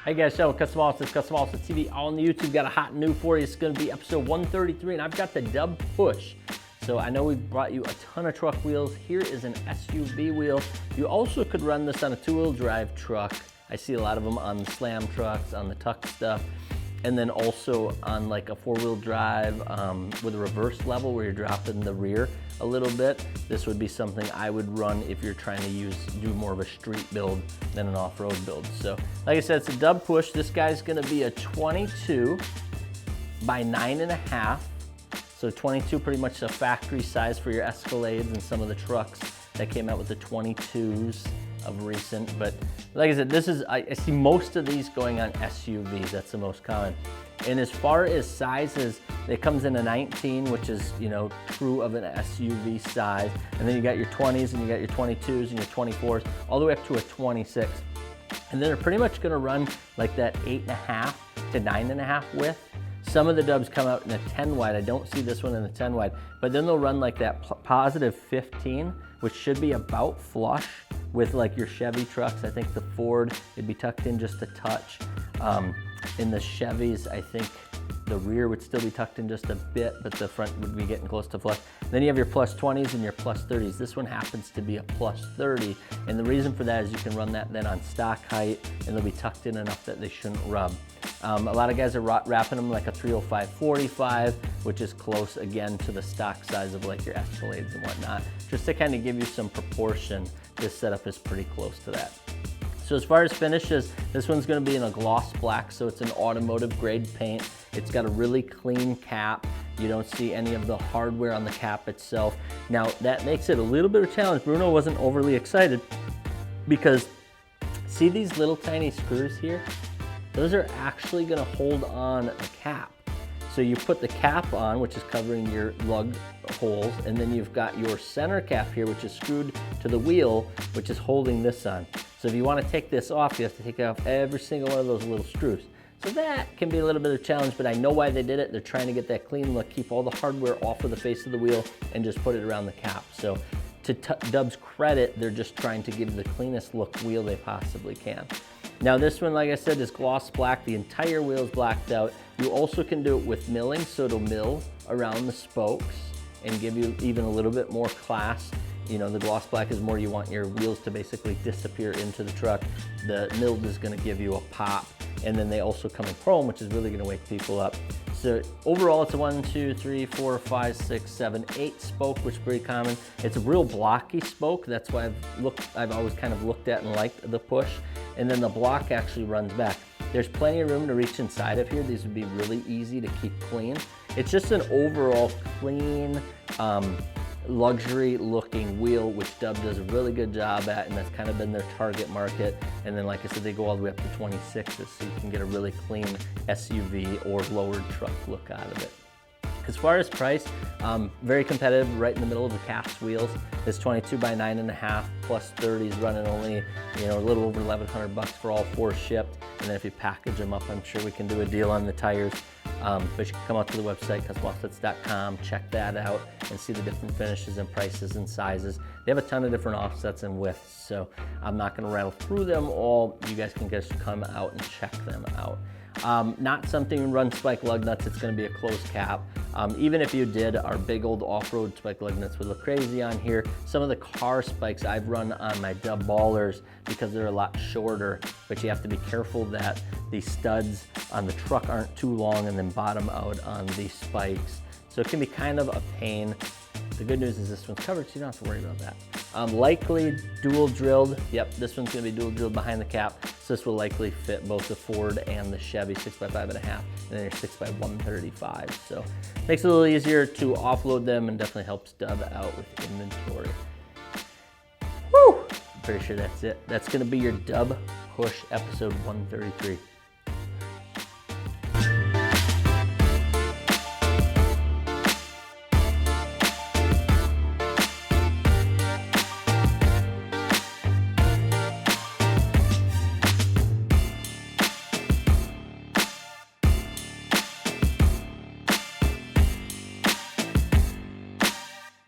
Hey guys, Sean with Custom Offsets, Custom Offsets TV on the YouTube. Got a hot new for you. It's going to be episode 133, and I've got the Dub Push. So I know we've brought you a ton of truck wheels. Here is an SUV wheel. You also could run this on a two-wheel drive truck. I see a lot of them on the slam trucks, on the tuck stuff, and then also on like a four-wheel drive with a reverse level where you're dropping the rear a little bit. This would be something I would run if you're trying to do more of a street build than an off-road build. So like I said, it's a Dub Push. This guy's gonna be a 22 by 9.5. So 22 pretty much a factory size for your Escalades and some of the trucks that came out with the 22s of recent. But like I said, I see most of these going on SUVs. That's the most common. And as far as sizes, it comes in a 19, which is, you know, true of an SUV size. And then you got your 20s and you got your 22s and your 24s, all the way up to a 26. And then they're pretty much gonna run like that 8.5 to 9.5 width. Some of the Dubs come out in a 10 wide. I don't see this one in the 10 wide, but then they'll run like that positive 15, which should be about flush with like your Chevy trucks. I think the Ford, it'd be tucked in just a touch. In the Chevys, I think the rear would still be tucked in just a bit, but the front would be getting close to flush. Then you have your plus 20s and your plus 30s. This one happens to be a plus 30, and the reason for that is you can run that then on stock height, and they'll be tucked in enough that they shouldn't rub. A lot of guys are wrapping them like a 305/45, which is close again to the stock size of like your Escalades and whatnot. Just to kind of give you some proportion, this setup is pretty close to that. So as far as finishes, this one's gonna be in a gloss black, so it's an automotive grade paint. It's got a really clean cap. You don't see any of the hardware on the cap itself. Now that makes it a little bit of a challenge. Bruno wasn't overly excited because see these little tiny screws here? Those are actually gonna hold on the cap. So you put the cap on, which is covering your lug holes, and then you've got your center cap here, which is screwed to the wheel, which is holding this on. So if you want to take this off, you have to take off every single one of those little screws. So that can be a little bit of a challenge, but I know why they did it. They're trying to get that clean look, keep all the hardware off of the face of the wheel, and just put it around the cap. So to Dub's credit, they're just trying to give the cleanest look wheel they possibly can. Now this one, like I said, is gloss black. The entire wheel is blacked out. You also can do it with milling, so it'll mill around the spokes and give you even a little bit more class. You know, the gloss black is more you want your wheels to basically disappear into the truck. The milled is gonna give you a pop. And then they also come in chrome, which is really gonna wake people up. So overall, it's a 1, 2, 3, 4, 5, 6, 7, 8 spoke, which is pretty common. It's a real blocky spoke. That's why I've always kind of looked at and liked the Push. And then the block actually runs back. There's plenty of room to reach inside of here. These would be really easy to keep clean. It's just an overall clean, luxury looking wheel, which Dub does a really good job at, and that's kind of been their target market. And then like I said, they go all the way up to 26s, so you can get a really clean SUV or lowered truck look out of it. As far as price, very competitive, right in the middle of the cast wheels. This 22 by 9.5 plus 30s running only, you know, a little over 1,100 bucks for all four shipped. And then if you package them up, I'm sure we can do a deal on the tires. But you can come out to the website, customoffsets.com, check that out and see the different finishes and prices and sizes. They have a ton of different offsets and widths, so I'm not gonna rattle through them all. You guys can just come out and check them out. Not something you run spike lug nuts, it's gonna be a closed cap. Even if you did, our big old off-road spike lug nuts would look crazy on here. Some of the car spikes I've run on my Dub Ballers because they're a lot shorter, but you have to be careful that the studs on the truck aren't too long and then bottom out on these spikes. So it can be kind of a pain. The good news is this one's covered, so you don't have to worry about that. Likely dual drilled. Yep, this one's gonna be dual drilled behind the cap. So this will likely fit both the Ford and the Chevy 6x5.5, and then your 6x135. So makes it a little easier to offload them and definitely helps Dub out with inventory. Woo! I'm pretty sure that's it. That's gonna be your Dub Push episode 133.